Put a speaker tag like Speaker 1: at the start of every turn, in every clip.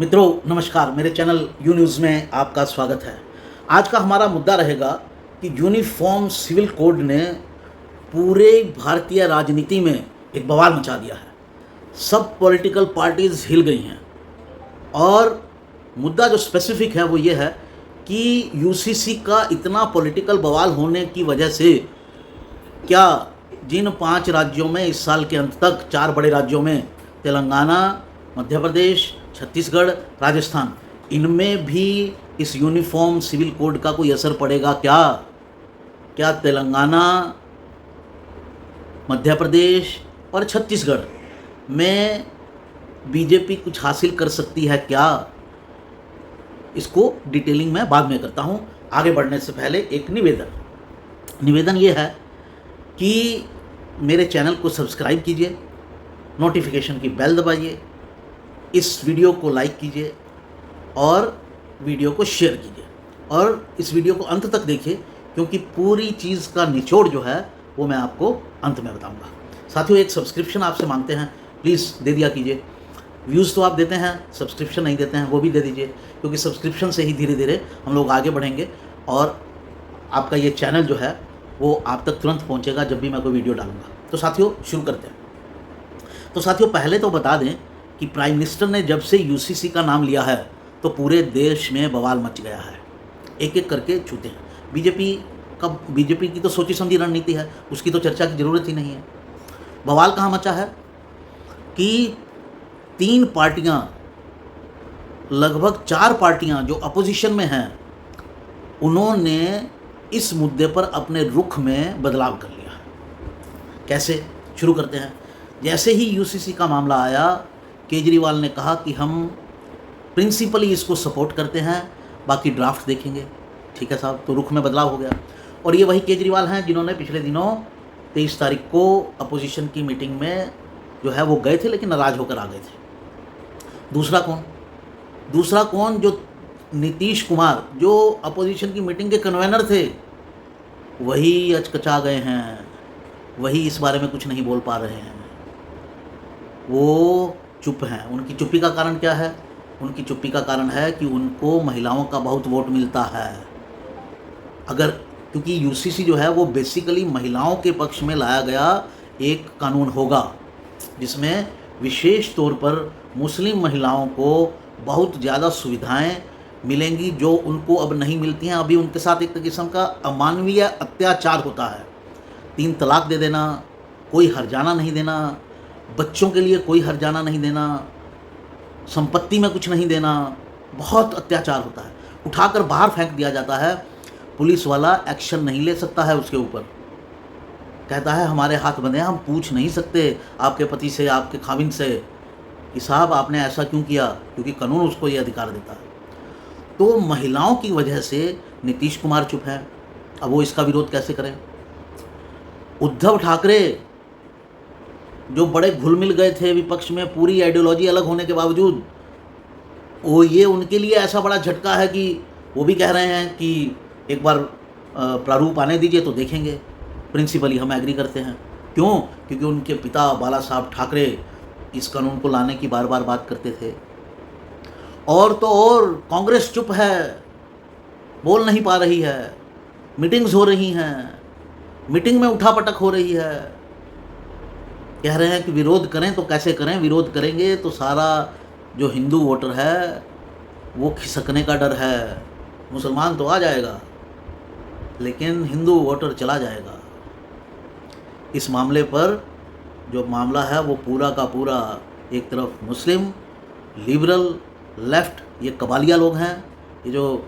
Speaker 1: मित्रों नमस्कार, मेरे चैनल यू न्यूज़ में आपका स्वागत है। आज का हमारा मुद्दा रहेगा कि यूनिफॉर्म सिविल कोड ने पूरे भारतीय राजनीति में एक बवाल मचा दिया है। सब पॉलिटिकल पार्टीज़ हिल गई हैं और मुद्दा जो स्पेसिफिक है वो ये है कि यूसीसी का इतना पॉलिटिकल बवाल होने की वजह से क्या जिन 5 राज्यों में इस साल के अंत तक 4 बड़े राज्यों में तेलंगाना, मध्य प्रदेश, छत्तीसगढ़, राजस्थान, इनमें भी इस यूनिफॉर्म सिविल कोड का कोई असर पड़ेगा क्या तेलंगाना, मध्य प्रदेश और छत्तीसगढ़ में बीजेपी कुछ हासिल कर सकती है क्या? इसको डिटेलिंग में बाद में करता हूँ। आगे बढ़ने से पहले एक निवेदन ये है कि मेरे चैनल को सब्सक्राइब कीजिए, नोटिफिकेशन की बेल दबाइए, इस वीडियो को लाइक कीजिए और वीडियो को शेयर कीजिए और इस वीडियो को अंत तक देखिए, क्योंकि पूरी चीज़ का निचोड़ जो है वो मैं आपको अंत में बताऊंगा। साथियों, एक सब्सक्रिप्शन आपसे मांगते हैं, प्लीज़ दे दिया कीजिए। व्यूज़ तो आप देते हैं, सब्सक्रिप्शन नहीं देते हैं, वो भी दे दीजिए, क्योंकि सब्सक्रिप्शन से ही धीरे धीरे हम लोग आगे बढ़ेंगे और आपका ये चैनल जो है वो आप तक तुरंत पहुंचेगा जब भी मैं कोई वीडियो डालूंगा। तो साथियों शुरू करते हैं। तो साथियों पहले तो बता दें कि प्राइम मिनिस्टर ने जब से यूसीसी का नाम लिया है तो पूरे देश में बवाल मच गया है। एक एक करके छूते हैं। बीजेपी की तो सोची समझी रणनीति है, उसकी तो चर्चा की ज़रूरत ही नहीं है। बवाल कहाँ मचा है कि 3 पार्टियां, लगभग 4 पार्टियां जो अपोजिशन में हैं, उन्होंने इस मुद्दे पर अपने रुख में बदलाव कर लिया। कैसे? शुरू करते हैं। जैसे ही यूसीसी का मामला आया, केजरीवाल ने कहा कि हम प्रिंसिपली इसको सपोर्ट करते हैं, बाकी ड्राफ्ट देखेंगे। ठीक है साहब, तो रुख में बदलाव हो गया। और ये वही केजरीवाल हैं जिन्होंने पिछले दिनों 23 तारीख को अपोजिशन की मीटिंग में जो है वो गए थे, लेकिन नाराज़ होकर आ गए थे। दूसरा कौन? जो नीतीश कुमार, जो अपोजिशन की मीटिंग के कन्वेनर थे, वही अचकचा गए हैं, वही इस बारे में कुछ नहीं बोल पा रहे हैं, वो चुप हैं। उनकी चुप्पी का कारण क्या है? उनकी चुप्पी का कारण है कि उनको महिलाओं का बहुत वोट मिलता है। क्योंकि यूसीसी जो है वो बेसिकली महिलाओं के पक्ष में लाया गया एक कानून होगा, जिसमें विशेष तौर पर मुस्लिम महिलाओं को बहुत ज़्यादा सुविधाएं मिलेंगी जो उनको अब नहीं मिलती हैं। अभी उनके साथ एक किस्म का अमानवीय अत्याचार होता है। 3 तलाक दे देना, कोई हर्जाना नहीं देना, बच्चों के लिए कोई हर्जाना नहीं देना, संपत्ति में कुछ नहीं देना, बहुत अत्याचार होता है। उठाकर बाहर फेंक दिया जाता है। पुलिस वाला एक्शन नहीं ले सकता है उसके ऊपर, कहता है हमारे हाथ बंधे हैं, हम पूछ नहीं सकते आपके पति से, आपके खाविंद से कि साहब आपने ऐसा क्यों किया, क्योंकि कानून उसको ये अधिकार देता है। तो महिलाओं की वजह से नीतीश कुमार चुप है। अब वो इसका विरोध कैसे करें? उद्धव ठाकरे जो बड़े घुल मिल गए थे विपक्ष में, पूरी आइडियोलॉजी अलग होने के बावजूद, वो ये उनके लिए ऐसा बड़ा झटका है कि वो भी कह रहे हैं कि एक बार प्रारूप आने दीजिए तो देखेंगे। प्रिंसिपली हम एग्री करते हैं। क्यों? क्योंकि उनके पिता बाला साहब ठाकरे इस कानून को लाने की बार बार बात करते थे। और तो और कांग्रेस चुप है, बोल नहीं पा रही है। मीटिंग्स हो रही हैं, मीटिंग में उठापटक हो रही है। कह रहे हैं कि विरोध करें तो कैसे करें, विरोध करेंगे तो सारा जो हिंदू वोटर है वो खिसकने का डर है। मुसलमान तो आ जाएगा लेकिन हिंदू वोटर चला जाएगा। इस मामले पर जो मामला है वो पूरा का पूरा, एक तरफ मुस्लिम, लिबरल, लेफ्ट, ये कबालिया लोग हैं, ये जो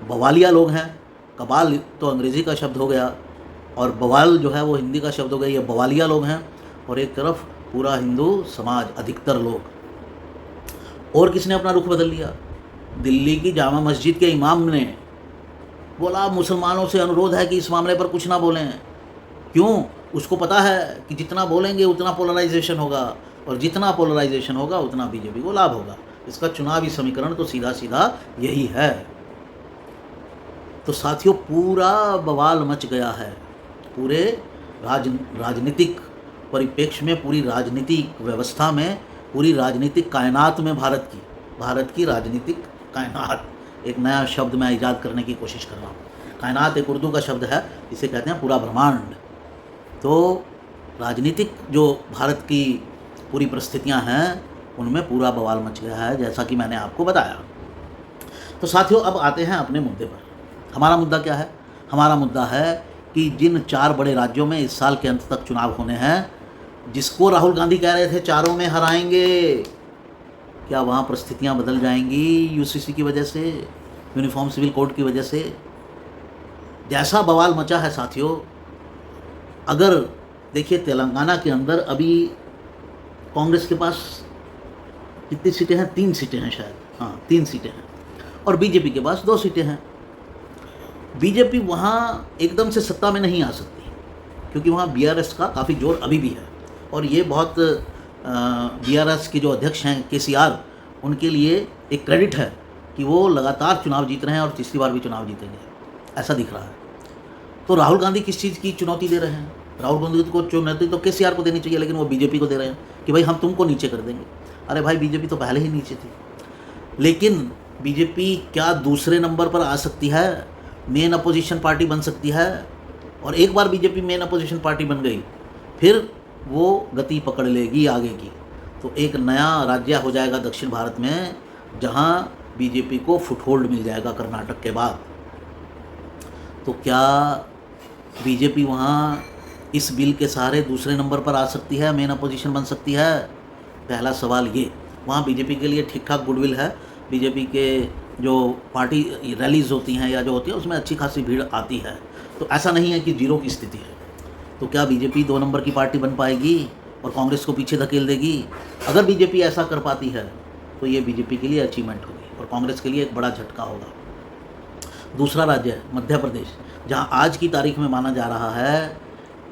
Speaker 1: बवालिया लोग हैं। कबाल तो अंग्रेज़ी का शब्द हो गया और बवाल जो है वो हिंदी का शब्द हो गया। ये बवालिया लोग हैं। और एक तरफ पूरा हिंदू समाज, अधिकतर लोग। और किसने अपना रुख बदल लिया? दिल्ली की जामा मस्जिद के इमाम ने बोला मुसलमानों से अनुरोध है कि इस मामले पर कुछ ना बोलें। क्यों? उसको पता है कि जितना बोलेंगे उतना पोलराइजेशन होगा, और जितना पोलराइजेशन होगा उतना बीजेपी को लाभ होगा। इसका चुनावी समीकरण तो सीधा सीधा यही है। तो साथियों पूरा बवाल मच गया है। पूरे राजनीतिक परिप्रेक्ष्य में, पूरी राजनीतिक व्यवस्था में पूरी राजनीतिक कायनात में भारत की राजनीतिक कायनात, एक नया शब्द मैं ईजाद करने की कोशिश कर रहा हूँ। कायनात एक उर्दू का शब्द है, इसे कहते हैं पूरा ब्रह्मांड। तो राजनीतिक जो भारत की पूरी परिस्थितियाँ हैं उनमें पूरा बवाल मच गया है, जैसा कि मैंने आपको बताया। तो साथियों, अब आते हैं अपने मुद्दे पर। हमारा मुद्दा क्या है? हमारा मुद्दा है कि जिन 4 बड़े राज्यों में इस साल के अंत तक चुनाव होने हैं, जिसको राहुल गांधी कह रहे थे चारों में हराएंगे, क्या वहाँ परिस्थितियाँ बदल जाएंगी यूसीसी की वजह से, यूनिफॉर्म सिविल कोड की वजह से? जैसा बवाल मचा है साथियों, अगर देखिए तेलंगाना के अंदर अभी कांग्रेस के पास कितनी सीटें हैं? 3 सीटें हैं शायद, हाँ 3 सीटें हैं, और बीजेपी के पास 2 सीटें हैं। बीजेपी वहाँ एकदम से सत्ता में नहीं आ सकती, क्योंकि वहाँ बीआरएस का काफ़ी जोर अभी भी है, और ये बहुत बीआरएस के जो अध्यक्ष हैं केसीआर, उनके लिए एक क्रेडिट है कि वो लगातार चुनाव जीत रहे हैं और तीसरी बार भी चुनाव जीतेंगे, ऐसा दिख रहा है। तो राहुल गांधी किस चीज़ की चुनौती दे रहे हैं? राहुल गांधी को चुनौती तो केसीआर को देनी चाहिए, लेकिन वो बीजेपी को दे रहे हैं कि भाई हम तुमको नीचे कर देंगे। अरे भाई, बीजेपी तो पहले ही नीचे थी। लेकिन बीजेपी क्या दूसरे नंबर पर आ सकती है? मेन अपोजिशन पार्टी बन सकती है, और एक बार बीजेपी मेन अपोजिशन पार्टी बन गई, फिर वो गति पकड़ लेगी आगे की। तो एक नया राज्य हो जाएगा दक्षिण भारत में, जहाँ बीजेपी को फुटहोल्ड मिल जाएगा कर्नाटक के बाद। तो क्या बीजेपी वहाँ इस बिल के सहारे दूसरे नंबर पर आ सकती है, मेन अपोजिशन बन सकती है? पहला सवाल ये। वहाँ बीजेपी के लिए ठीक ठाक गुडविल है, बीजेपी के जो पार्टी रैलीज होती हैं या जो होती है उसमें अच्छी खासी भीड़ आती है, तो ऐसा नहीं है कि जीरो की स्थिति है। तो क्या बीजेपी 2 नंबर की पार्टी बन पाएगी और कांग्रेस को पीछे धकेल देगी? अगर बीजेपी ऐसा कर पाती है तो ये बीजेपी के लिए अचीवमेंट होगी और कांग्रेस के लिए एक बड़ा झटका होगा। दूसरा राज्य है मध्य प्रदेश, जहाँ आज की तारीख में माना जा रहा है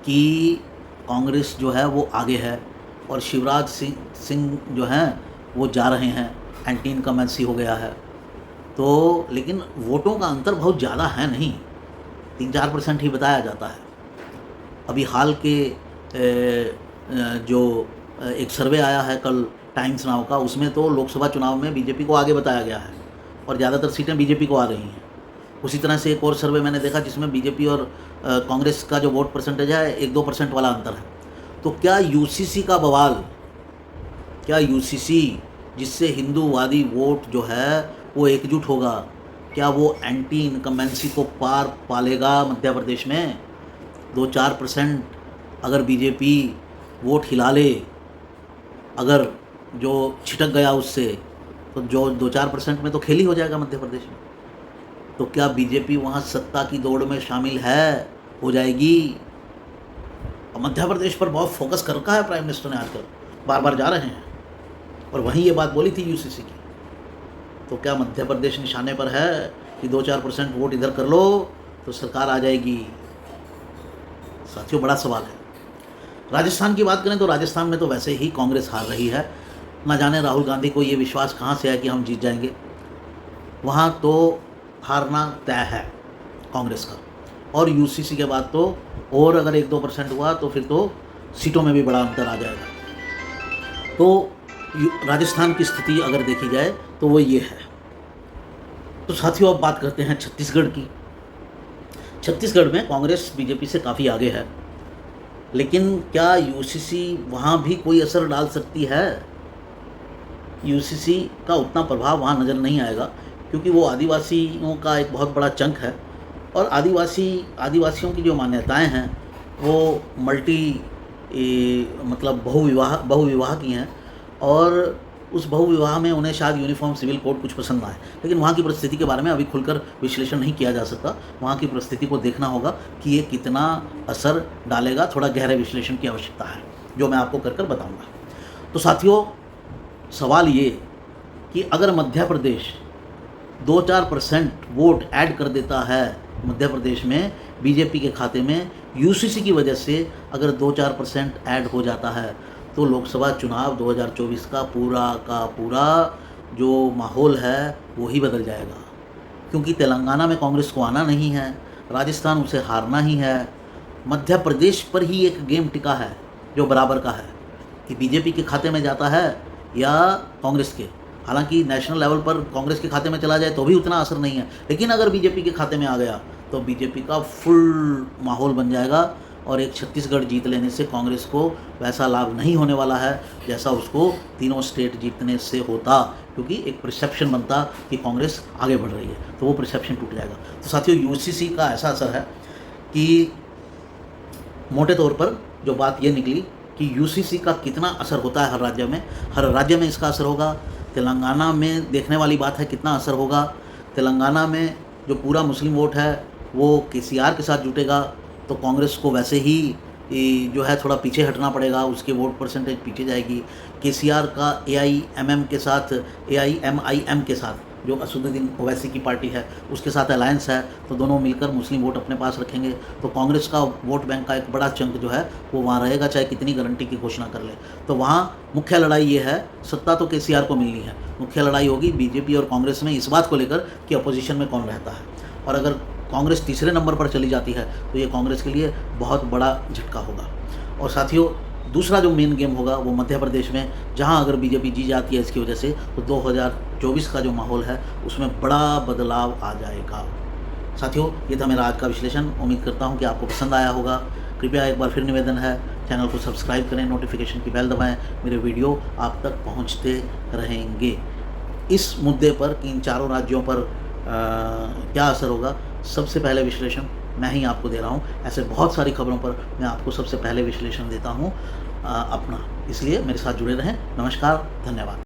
Speaker 1: कि कांग्रेस जो है वो आगे है और शिवराज सिंह जो हैं वो जा रहे हैं, एंटी इनकम्बेंसी हो गया है। तो लेकिन वोटों का अंतर बहुत ज़्यादा है नहीं, 3-4% ही बताया जाता है। अभी हाल के जो एक सर्वे आया है कल टाइम्स नाउ का, उसमें तो लोकसभा चुनाव में बीजेपी को आगे बताया गया है और ज़्यादातर सीटें बीजेपी को आ रही हैं। उसी तरह से एक और सर्वे मैंने देखा जिसमें बीजेपी और कांग्रेस का जो वोट परसेंटेज है 1-2% वाला अंतर है। तो क्या यूसीसी का बवाल, क्या यूसीसी जिससे हिंदूवादी वोट जो है वो एकजुट होगा, क्या वो एंटी इनकम्बेंसी को पार पालेगा मध्य प्रदेश में? 2-4% अगर बीजेपी वोट हिला ले, अगर जो छिटक गया उससे, तो जो 2-4% में तो खेल ही हो जाएगा मध्य प्रदेश में। तो क्या बीजेपी वहाँ सत्ता की दौड़ में शामिल है, हो जाएगी? और मध्य प्रदेश पर बहुत फोकस कर रखा है प्राइम मिनिस्टर ने, आजकल बार बार जा रहे हैं, और वहीं ये बात बोली थी यूसीसी की। तो क्या मध्य प्रदेश निशाने पर है कि 2-4% वोट इधर कर लो तो सरकार आ जाएगी? साथियों, बड़ा सवाल है। राजस्थान की बात करें तो राजस्थान में तो वैसे ही कांग्रेस हार रही है। ना जाने राहुल गांधी को ये विश्वास कहाँ से है कि हम जीत जाएंगे। वहाँ तो हारना तय है कांग्रेस का, और यूसीसी के बाद तो और अगर 1-2% हुआ तो फिर तो सीटों में भी बड़ा अंतर आ जाएगा। तो राजस्थान की स्थिति अगर देखी जाए तो वो ये है। तो साथियों, अब बात करते हैं छत्तीसगढ़ की। छत्तीसगढ़ में कांग्रेस बीजेपी से काफ़ी आगे है, लेकिन क्या यूसीसी वहाँ भी कोई असर डाल सकती है? यूसीसी का उतना प्रभाव वहाँ नज़र नहीं आएगा, क्योंकि वो आदिवासियों का एक बहुत बड़ा चंक है, और आदिवासियों की जो मान्यताएं हैं वो मतलब बहुविवाह की हैं, और उस बहुविवाह में उन्हें शायद यूनिफॉर्म सिविल कोड कुछ पसंद ना आए। लेकिन वहाँ की परिस्थिति के बारे में अभी खुलकर विश्लेषण नहीं किया जा सकता। वहाँ की परिस्थिति को देखना होगा कि ये कितना असर डालेगा। थोड़ा गहरे विश्लेषण की आवश्यकता है, जो मैं आपको कर बताऊँगा। तो साथियों, सवाल ये कि अगर मध्य प्रदेश 2-4% वोट ऐड कर देता है मध्य प्रदेश में बीजेपी के खाते में, यूसीसी की वजह से अगर 2-4% ऐड हो जाता है, तो लोकसभा चुनाव 2024 का पूरा जो माहौल है वो ही बदल जाएगा। क्योंकि तेलंगाना में कांग्रेस को आना नहीं है, राजस्थान उसे हारना ही है, मध्य प्रदेश पर ही एक गेम टिका है जो बराबर का है कि बीजेपी के खाते में जाता है या कांग्रेस के। हालांकि नेशनल लेवल पर कांग्रेस के खाते में चला जाए तो भी उतना असर नहीं है, लेकिन अगर बीजेपी के खाते में आ गया तो बीजेपी का फुल माहौल बन जाएगा और एक छत्तीसगढ़ जीत लेने से कांग्रेस को वैसा लाभ नहीं होने वाला है जैसा उसको तीनों स्टेट जीतने से होता, क्योंकि एक परसेप्शन बनता कि कांग्रेस आगे बढ़ रही है, तो वो परसेप्शन टूट जाएगा। तो साथियों, यूसीसी का ऐसा असर है कि मोटे तौर पर जो बात ये निकली कि यूसीसी का कितना असर होता है हर राज्य में इसका असर होगा। तेलंगाना में देखने वाली बात है कितना असर होगा। तेलंगाना में जो पूरा मुस्लिम वोट है वो केसीआर के साथ जुटेगा, तो कांग्रेस को वैसे ही जो है थोड़ा पीछे हटना पड़ेगा, उसके वोट परसेंटेज पीछे जाएगी। केसीआर का एआईएमआईएम के साथ जो असदुद्दीन ओवैसी की पार्टी है उसके साथ अलायंस है, तो दोनों मिलकर मुस्लिम वोट अपने पास रखेंगे, तो कांग्रेस का वोट बैंक का एक बड़ा चंक जो है वो वहाँ रहेगा, चाहे कितनी गारंटी की घोषणा कर ले। तो वहाँ मुख्य लड़ाई ये है, सत्ता तो केसीआर को मिलनी है, मुख्य लड़ाई होगी बीजेपी और कांग्रेस में इस बात को लेकर कि अपोजिशन में कौन रहता है। और अगर कांग्रेस तीसरे नंबर पर चली जाती है तो ये कांग्रेस के लिए बहुत बड़ा झटका होगा। और साथियों, दूसरा जो मेन गेम होगा वो मध्य प्रदेश में, जहां अगर बीजेपी जीत जाती है इसकी वजह से, तो 2024 का जो माहौल है उसमें बड़ा बदलाव आ जाएगा। साथियों, ये था मेरा आज का विश्लेषण। उम्मीद करता हूं कि आपको पसंद आया होगा। कृपया एक बार फिर निवेदन है, चैनल को सब्सक्राइब करें, नोटिफिकेशन की बेल दबाएं, मेरे वीडियो आप तक पहुँचते रहेंगे। इस मुद्दे पर कि इन चारों राज्यों पर क्या असर होगा, सबसे पहले विश्लेषण मैं ही आपको दे रहा हूँ। ऐसे बहुत सारी खबरों पर मैं आपको सबसे पहले विश्लेषण देता हूँ अपना, इसलिए मेरे साथ जुड़े रहें। नमस्कार, धन्यवाद।